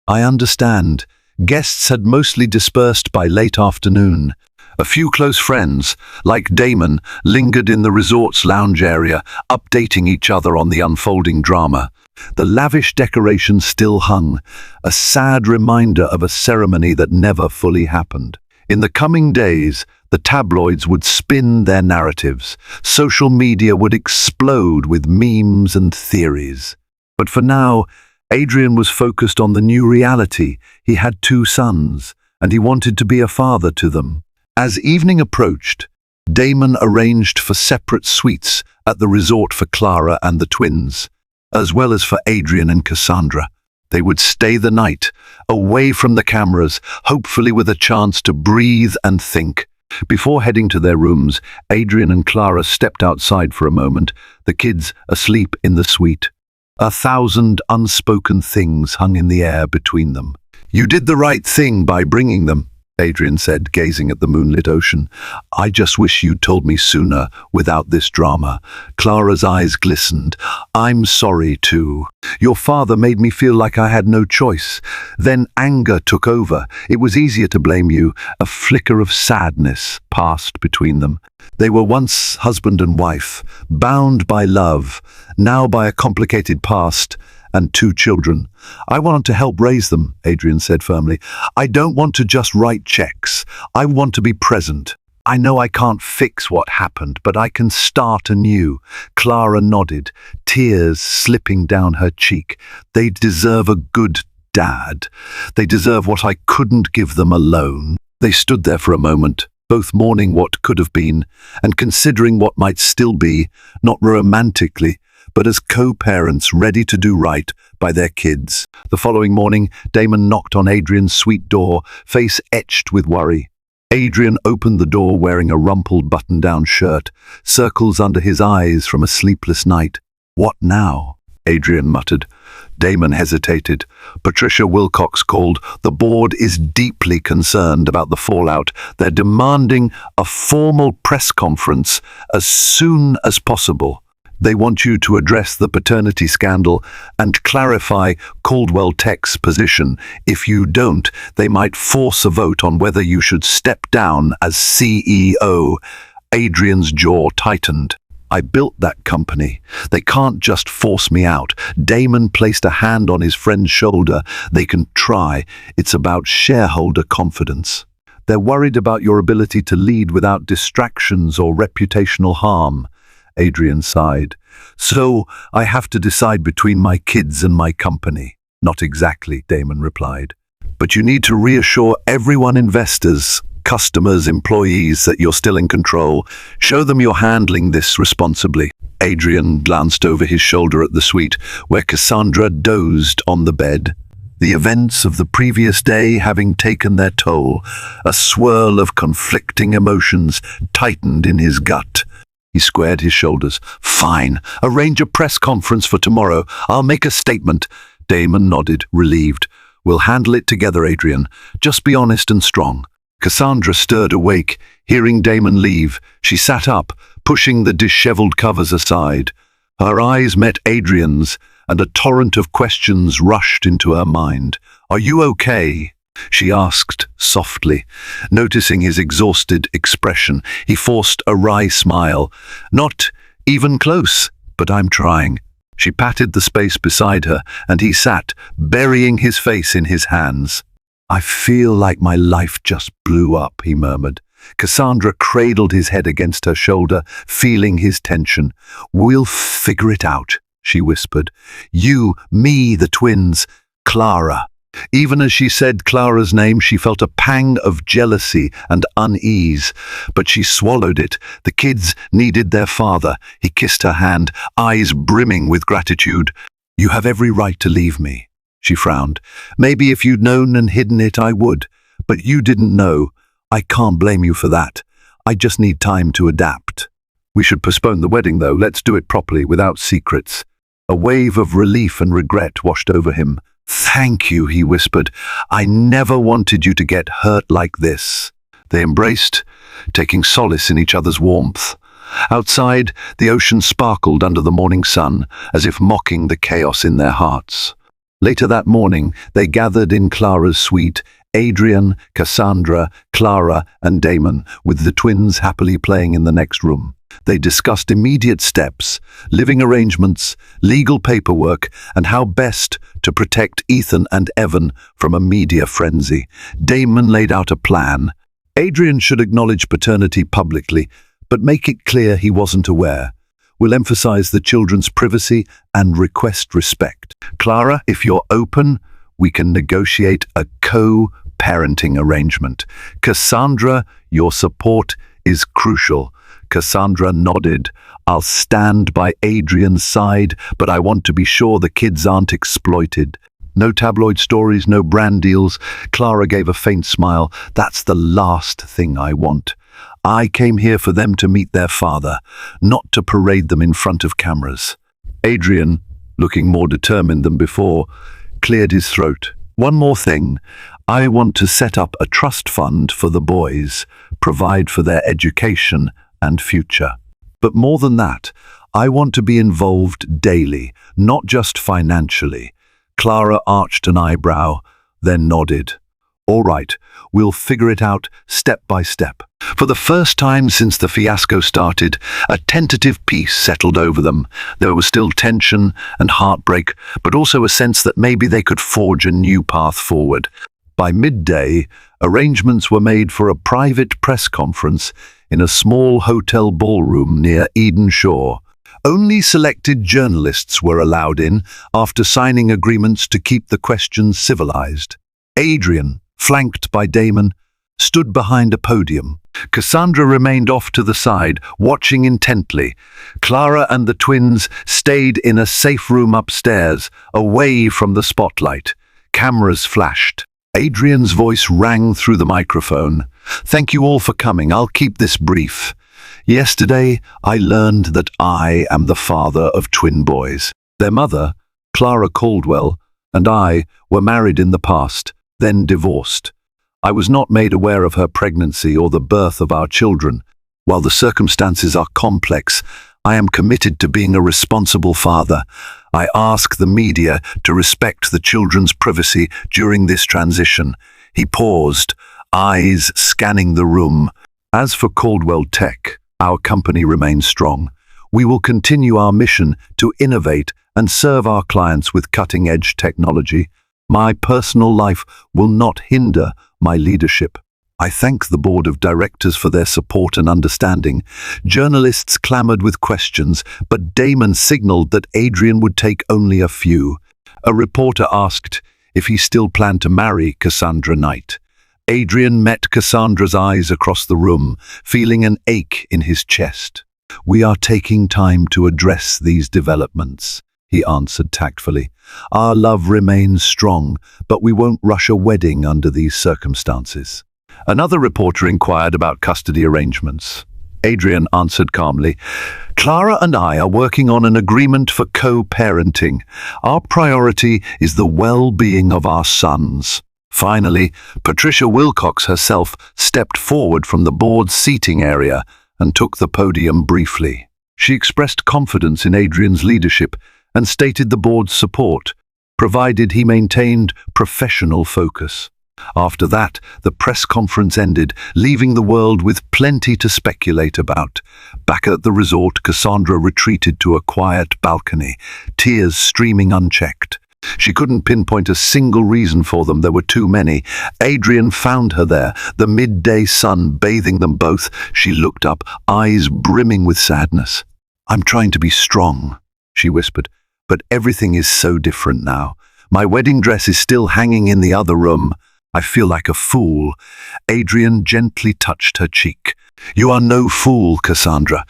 "I understand." Guests had mostly dispersed by late afternoon. A few close friends, like Damon, lingered in the resort's lounge area, updating each other on the unfolding drama. The lavish decorations still hung, a sad reminder of a ceremony that never fully happened. In the coming days, the tabloids would spin their narratives. Social media would explode with memes and theories. But for now, Adrian was focused on the new reality. He had 2 sons, and he wanted to be a father to them. As evening approached, Damon arranged for separate suites at the resort for Clara and the twins, as well as for Adrian and Cassandra. They would stay the night, away from the cameras, hopefully with a chance to breathe and think. Before heading to their rooms, Adrian and Clara stepped outside for a moment, the kids asleep in the suite. 1,000 unspoken things hung in the air between them. "You did the right thing by bringing them," Adrian said, gazing at the moonlit ocean. "I just wish you'd told me sooner, without this drama." Clara's eyes glistened. "I'm sorry too. Your father made me feel like I had no choice. Then anger took over. It was easier to blame you." A flicker of sadness passed between them. They were once husband and wife, bound by love, now by a complicated past and 2 children. "I want to help raise them," Adrian said firmly. "I don't want to just write checks. I want to be present. I know I can't fix what happened, but I can start anew." Clara nodded, tears slipping down her cheek. "They deserve a good dad. They deserve what I couldn't give them alone." They stood there for a moment, both mourning what could have been and considering what might still be, not romantically, but as co-parents ready to do right by their kids. The following morning, Damon knocked on Adrian's suite door, face etched with worry. Adrian opened the door wearing a rumpled button-down shirt, circles under his eyes from a sleepless night. "What now?" Adrian muttered. Damon hesitated. Patricia Wilcox called. The board is deeply concerned about the fallout. They're demanding a formal press conference as soon as possible. They want you to address the paternity scandal and clarify Caldwell Tech's position. If you don't, they might force a vote on whether you should step down as CEO. Adrian's jaw tightened. I built that company. They can't just force me out. Damon placed a hand on his friend's shoulder. They can try. It's about shareholder confidence. They're worried about your ability to lead without distractions or reputational harm. Adrian sighed. So I have to decide between my kids and my company. Not exactly, Damon replied. But you need to reassure everyone, investors, customers, employees, that you're still in control. Show them you're handling this responsibly. Adrian glanced over his shoulder at the suite, where Cassandra dozed on the bed. The events of the previous day having taken their toll, a swirl of conflicting emotions tightened in his gut. He squared his shoulders. Fine. Arrange a press conference for tomorrow. I'll make a statement. Damon nodded, relieved. We'll handle it together, Adrian. Just be honest and strong. Cassandra stirred awake, hearing Damon leave. She sat up, pushing the disheveled covers aside. Her eyes met Adrian's, and a torrent of questions rushed into her mind. Are you okay? She asked softly. Noticing his exhausted expression, he forced a wry smile. Not even close, but I'm trying. She patted the space beside her, and he sat, burying his face in his hands. I feel like my life just blew up, he murmured. Cassandra cradled his head against her shoulder, feeling his tension. We'll figure it out, she whispered. You, me, the twins, Clara. Even as she said Clara's name, she felt a pang of jealousy and unease, but she swallowed it. The kids needed their father. He kissed her hand, eyes brimming with gratitude. You have every right to leave me, she frowned. Maybe if you'd known and hidden it, I would. But you didn't know. I can't blame you for that. I just need time to adapt. We should postpone the wedding, though. Let's do it properly, without secrets. A wave of relief and regret washed over him. Thank you, he whispered. I never wanted you to get hurt like this. They embraced, taking solace in each other's warmth. Outside, the ocean sparkled under the morning sun, as if mocking the chaos in their hearts. Later that morning, they gathered in Clara's suite, Adrian, Cassandra, Clara, and Damon, with the twins happily playing in the next room. They discussed immediate steps, living arrangements, legal paperwork, and how best to protect Ethan and Evan from a media frenzy. Damon laid out a plan. Adrian should acknowledge paternity publicly, but make it clear he wasn't aware. We'll emphasize the children's privacy and request respect. Clara, if you're open, we can negotiate a co-parenting arrangement. Cassandra, your support is crucial. Cassandra nodded. I'll stand by Adrian's side, but I want to be sure the kids aren't exploited. No tabloid stories, no brand deals. Clara gave a faint smile. That's the last thing I want. I came here for them to meet their father, not to parade them in front of cameras. Adrian, looking more determined than before, cleared his throat. One more thing. I want to set up a trust fund for the boys, provide for their education and future. But more than that, I want to be involved daily, not just financially. Clara arched an eyebrow, then nodded. All right, we'll figure it out step by step. For the first time since the fiasco started, a tentative peace settled over them. There was still tension and heartbreak, but also a sense that maybe they could forge a new path forward. By midday, arrangements were made for a private press conference in a small hotel ballroom near Eden Shore. Only selected journalists were allowed in after signing agreements to keep the questions civilized. Adrian, flanked by Damon, stood behind a podium. Cassandra remained off to the side, watching intently. Clara and the twins stayed in a safe room upstairs, away from the spotlight. Cameras flashed. Adrian's voice rang through the microphone. Thank you all for coming. I'll keep this brief. Yesterday, I learned that I am the father of twin boys. Their mother, Clara Caldwell and I were married in the past, then divorced. I was not made aware of her pregnancy or the birth of our children. While the circumstances are complex, I am committed to being a responsible father. I ask the media to respect the children's privacy during this transition. He paused, eyes scanning the room. As for Caldwell Tech, our company remains strong. We will continue our mission to innovate and serve our clients with cutting-edge technology. My personal life will not hinder my leadership. I thank the board of directors for their support and understanding. Journalists clamored with questions, but Damon signaled that Adrian would take only a few. A reporter asked if he still planned to marry Cassandra Knight. Adrian met Cassandra's eyes across the room, feeling an ache in his chest. "We are taking time to address these developments," he answered tactfully. "Our love remains strong, but we won't rush a wedding under these circumstances." Another reporter inquired about custody arrangements. Adrian answered calmly, "Clara and I are working on an agreement for co-parenting. Our priority is the well-being of our sons." Finally, Patricia Wilcox herself stepped forward from the board's seating area and took the podium briefly. She expressed confidence in Adrian's leadership and stated the board's support, provided he maintained professional focus. After that, the press conference ended, leaving the world with plenty to speculate about. Back at the resort, Cassandra retreated to a quiet balcony, tears streaming unchecked. She couldn't pinpoint a single reason for them. There were too many. Adrian found her there, the midday sun bathing them both. She looked up, eyes brimming with sadness. "I'm trying to be strong," she whispered, "but everything is so different now. My wedding dress is still hanging in the other room. I feel like a fool." Adrian gently touched her cheek. "You are no fool, Cassandra.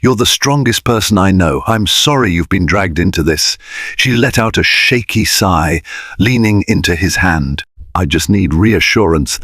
You're the strongest person I know. I'm sorry you've been dragged into this." She let out a shaky sigh, leaning into his hand. "I just need reassurance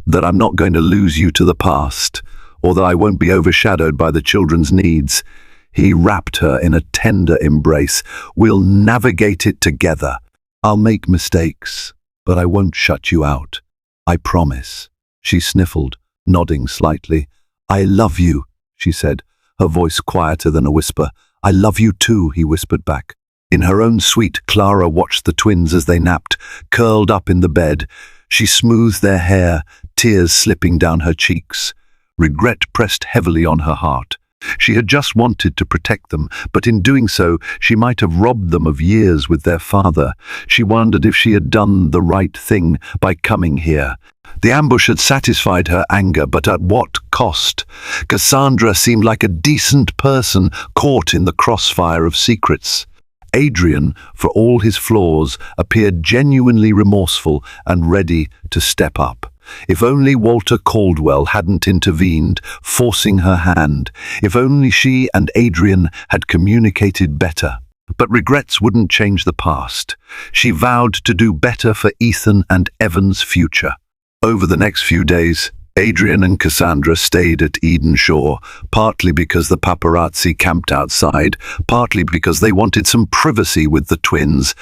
that I'm not going to lose you to the past, or that I won't be overshadowed by the children's needs." He wrapped her in a tender embrace. "We'll navigate it together. I'll make mistakes, but I won't shut you out. I promise." She sniffled, nodding slightly. "I love you," she said, her voice quieter than a whisper. "I love you too," he whispered back. In her own suite, Clara watched the twins as they napped, curled up in the bed. She smoothed their hair, tears slipping down her cheeks. Regret pressed heavily on her heart. She had just wanted to protect them, but in doing so, she might have robbed them of years with their father. She wondered if she had done the right thing by coming here. The ambush had satisfied her anger, but at what cost? Cassandra seemed like a decent person caught in the crossfire of secrets. Adrian, for all his flaws, appeared genuinely remorseful and ready to step up. If only Walter Caldwell hadn't intervened, forcing her hand. If only she and Adrian had communicated better. But regrets wouldn't change the past. She vowed to do better for Ethan and Evan's future. Over the next few days, Adrian and Cassandra stayed at Eden Shore, partly because the paparazzi camped outside, partly because they wanted some privacy with the twins.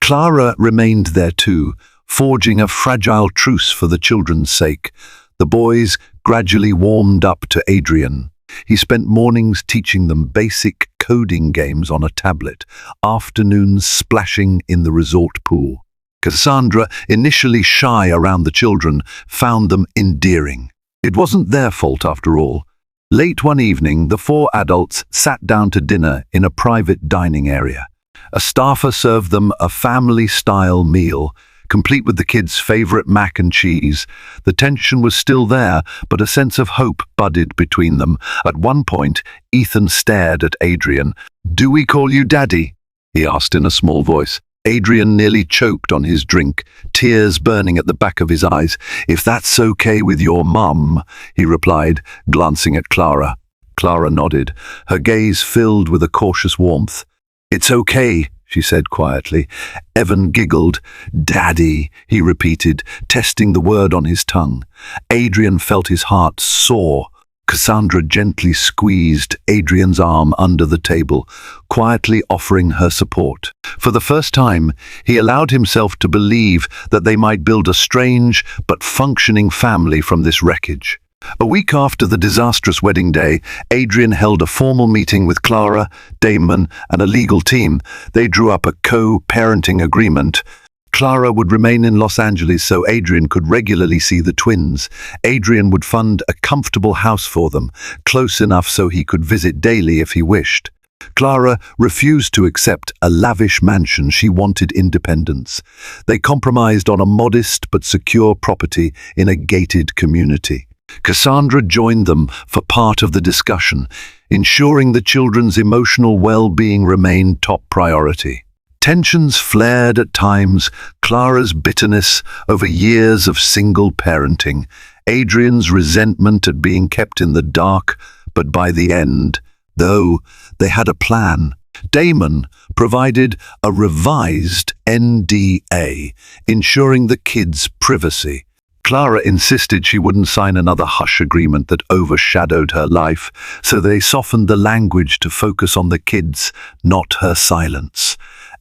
Clara remained there too, forging a fragile truce for the children's sake. The boys gradually warmed up to Adrian. He spent mornings teaching them basic coding games on a tablet, afternoons splashing in the resort pool. Cassandra, initially shy around the children, found them endearing. It wasn't their fault after all. Late one evening, the four adults sat down to dinner in a private dining area. A staffer served them a family-style meal, complete with the kids' favorite mac and cheese. The tension was still there, but a sense of hope budded between them. At one point, Ethan stared at Adrian. "Do we call you Daddy?" he asked in a small voice. Adrian nearly choked on his drink, tears burning at the back of his eyes. "If that's okay with your mum," he replied, glancing at Clara. Clara nodded, her gaze filled with a cautious warmth. "It's okay," she said quietly. Evan giggled. "Daddy," he repeated, testing the word on his tongue. Adrian felt his heart soar. Cassandra gently squeezed Adrian's arm under the table, quietly offering her support. For the first time, he allowed himself to believe that they might build a strange but functioning family from this wreckage. A week after the disastrous wedding day, Adrian held a formal meeting with Clara, Damon, and a legal team. They drew up a co-parenting agreement. Clara would remain in Los Angeles so Adrian could regularly see the twins. Adrian would fund a comfortable house for them, close enough so he could visit daily if he wished. Clara refused to accept a lavish mansion. She wanted independence. They compromised on a modest but secure property in a gated community. Cassandra joined them for part of the discussion, ensuring the children's emotional well-being remained top priority. Tensions flared at times, Clara's bitterness over years of single parenting, Adrian's resentment at being kept in the dark, but by the end, though, they had a plan. Damon provided a revised NDA, ensuring the kids' privacy. Clara insisted she wouldn't sign another hush agreement that overshadowed her life, so they softened the language to focus on the kids, not her silence.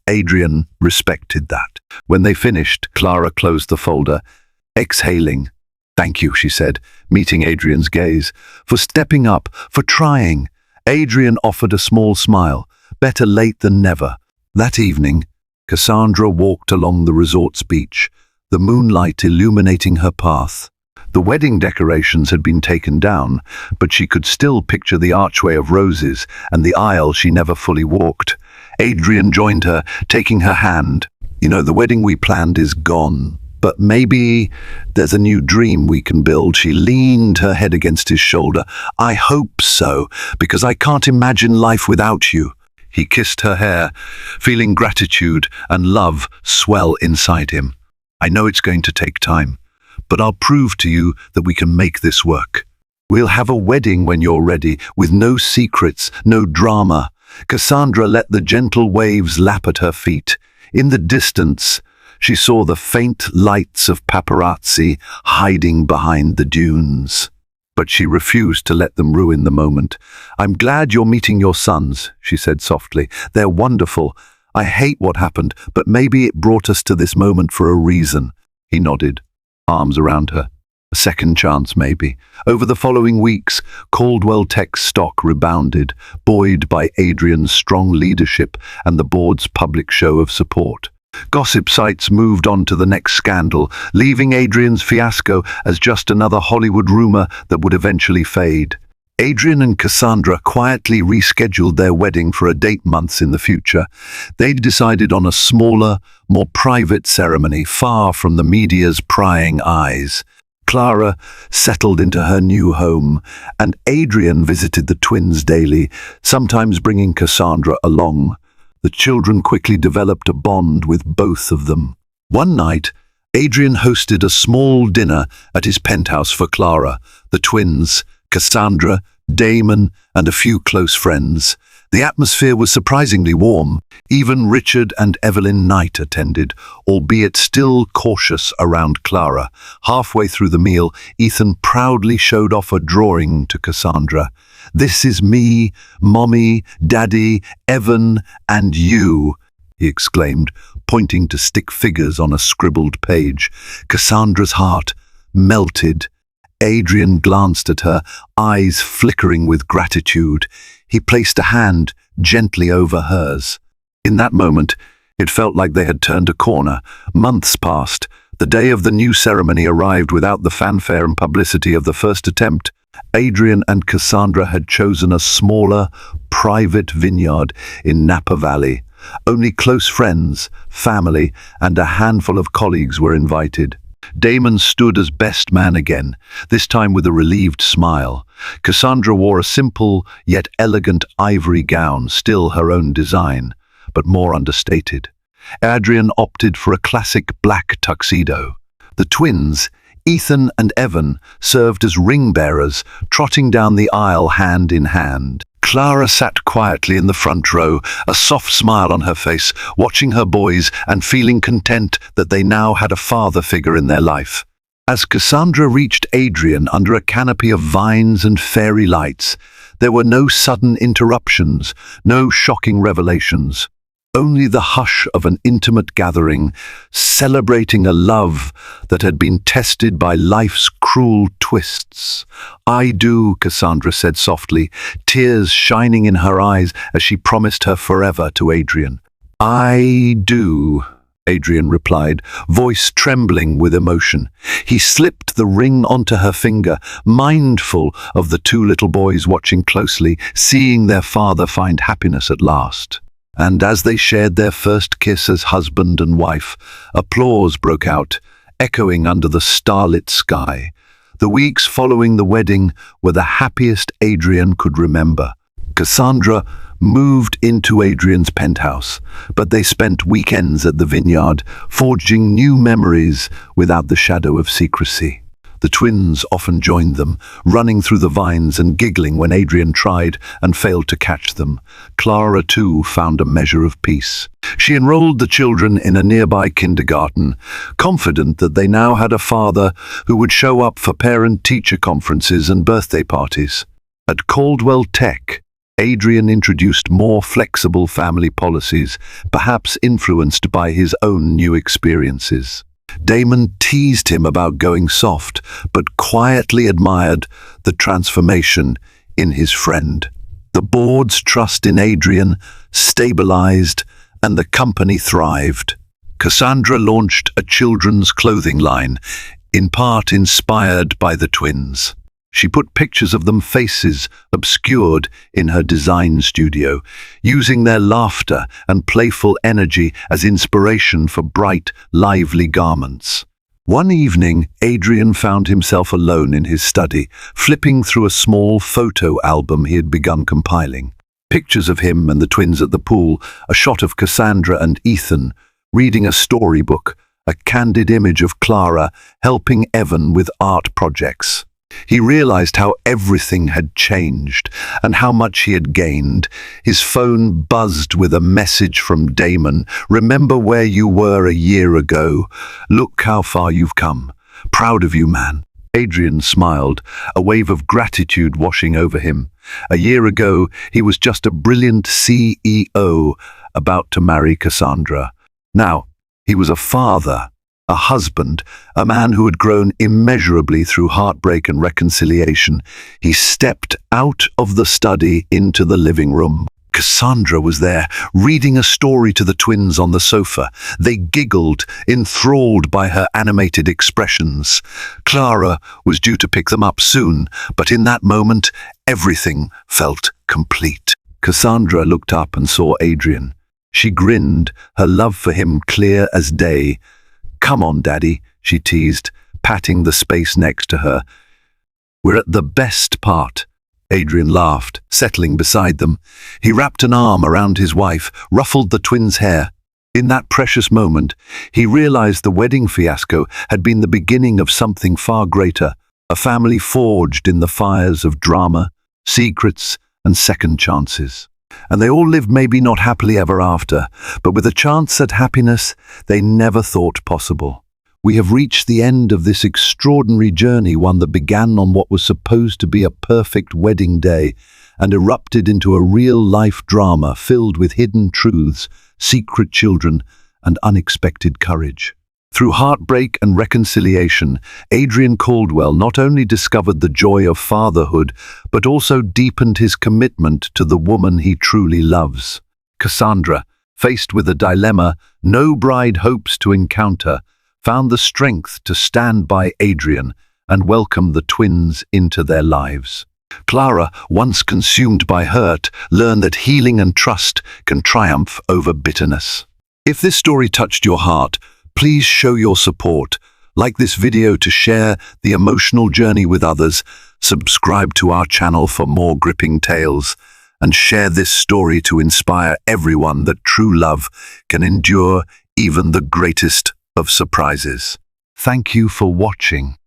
Adrian respected that. When they finished, Clara closed the folder, exhaling. "Thank you," she said, meeting Adrian's gaze, "for stepping up, for trying." Adrian offered a small smile. Better late than never. That evening, Cassandra walked along the resort's beach, the moonlight illuminating her path. The wedding decorations had been taken down, but she could still picture the archway of roses and the aisle she never fully walked. Adrian joined her, taking her hand. "You know, the wedding we planned is gone, but maybe there's a new dream we can build." She leaned her head against his shoulder. "I hope so, because I can't imagine life without you." He kissed her hair, feeling gratitude and love swell inside him. "I know it's going to take time, but I'll prove to you that we can make this work. We'll have a wedding when you're ready, with no secrets, no drama." Cassandra let the gentle waves lap at her feet. In the distance, she saw the faint lights of paparazzi hiding behind the dunes. But she refused to let them ruin the moment. "I'm glad you're meeting your sons," she said softly. "They're wonderful. I hate what happened, but maybe it brought us to this moment for a reason." He nodded, arms around her. A second chance, maybe. Over the following weeks, Caldwell Tech's stock rebounded, buoyed by Adrian's strong leadership and the board's public show of support. Gossip sites moved on to the next scandal, leaving Adrian's fiasco as just another Hollywood rumor that would eventually fade. Adrian and Cassandra quietly rescheduled their wedding for a date months in the future. They'd decided on a smaller, more private ceremony, far from the media's prying eyes. Clara settled into her new home, and Adrian visited the twins daily, sometimes bringing Cassandra along. The children quickly developed a bond with both of them. One night, Adrian hosted a small dinner at his penthouse for Clara, the twins, Cassandra, Damon, and a few close friends. The atmosphere was surprisingly warm. Even Richard and Evelyn Knight attended, albeit still cautious around Clara. Halfway through the meal, Ethan proudly showed off a drawing to Cassandra. "This is me, Mommy, Daddy, Evan, and you," he exclaimed, pointing to stick figures on a scribbled page. Cassandra's heart melted. Adrian glanced at her, eyes flickering with gratitude. He placed a hand gently over hers. In that moment, it felt like they had turned a corner. Months passed. The day of the new ceremony arrived without the fanfare and publicity of the first attempt. Adrian and Cassandra had chosen a smaller, private vineyard in Napa Valley. Only close friends, family, and a handful of colleagues were invited. Damon stood as best man again, this time with a relieved smile. Cassandra wore a simple yet elegant ivory gown, still her own design, but more understated. Adrian opted for a classic black tuxedo. The twins, Ethan and Evan, served as ring bearers, trotting down the aisle hand in hand. Clara sat quietly in the front row, a soft smile on her face, watching her boys and feeling content that they now had a father figure in their life. As Cassandra reached Adrian under a canopy of vines and fairy lights, there were no sudden interruptions, no shocking revelations. Only the hush of an intimate gathering, celebrating a love that had been tested by life's cruel twists. "I do," Cassandra said softly, tears shining in her eyes as she promised her forever to Adrian. "I do," Adrian replied, voice trembling with emotion. He slipped the ring onto her finger, mindful of the two little boys watching closely, seeing their father find happiness at last. And as they shared their first kiss as husband and wife, applause broke out, echoing under the starlit sky. The weeks following the wedding were the happiest Adrian could remember. Cassandra moved into Adrian's penthouse, but they spent weekends at the vineyard, forging new memories without the shadow of secrecy. The twins often joined them, running through the vines and giggling when Adrian tried and failed to catch them. Clara, too, found a measure of peace. She enrolled the children in a nearby kindergarten, confident that they now had a father who would show up for parent-teacher conferences and birthday parties. At Caldwell Tech, Adrian introduced more flexible family policies, perhaps influenced by his own new experiences. Damon teased him about going soft, but quietly admired the transformation in his friend. The board's trust in Adrian stabilized, and the company thrived. Cassandra launched a children's clothing line, in part inspired by the twins. She put pictures of them faces obscured in her design studio, using their laughter and playful energy as inspiration for bright, lively garments. One evening, Adrian found himself alone in his study, flipping through a small photo album he had begun compiling. Pictures of him and the twins at the pool, a shot of Cassandra and Ethan, reading a storybook, a candid image of Clara helping Evan with art projects. He realized how everything had changed and how much he had gained. His phone buzzed with a message from Damon. "Remember where you were a year ago? Look how far you've come. Proud of you, man." Adrian smiled, a wave of gratitude washing over him. A year ago, he was just a brilliant CEO about to marry Cassandra. Now, he was a father, a husband, a man who had grown immeasurably through heartbreak and reconciliation. He stepped out of the study into the living room. Cassandra was there, reading a story to the twins on the sofa. They giggled, enthralled by her animated expressions. Clara was due to pick them up soon, but in that moment, everything felt complete. Cassandra looked up and saw Adrian. She grinned, her love for him clear as day. "Come on, Daddy," she teased, patting the space next to her. "We're at the best part." Adrian laughed, settling beside them. He wrapped an arm around his wife, ruffled the twins' hair. In that precious moment, he realized the wedding fiasco had been the beginning of something far greater, a family forged in the fires of drama, secrets, and second chances. And they all lived maybe not happily ever after, but with a chance at happiness they never thought possible. We have reached the end of this extraordinary journey, one that began on what was supposed to be a perfect wedding day and erupted into a real-life drama filled with hidden truths, secret children, and unexpected courage. Through heartbreak and reconciliation, Adrian Caldwell not only discovered the joy of fatherhood, but also deepened his commitment to the woman he truly loves. Cassandra, faced with a dilemma no bride hopes to encounter, found the strength to stand by Adrian and welcome the twins into their lives. Clara, once consumed by hurt, learned that healing and trust can triumph over bitterness. If this story touched your heart, please show your support. Like this video to share the emotional journey with others, subscribe to our channel for more gripping tales, and share this story to inspire everyone that true love can endure even the greatest of surprises. Thank you for watching.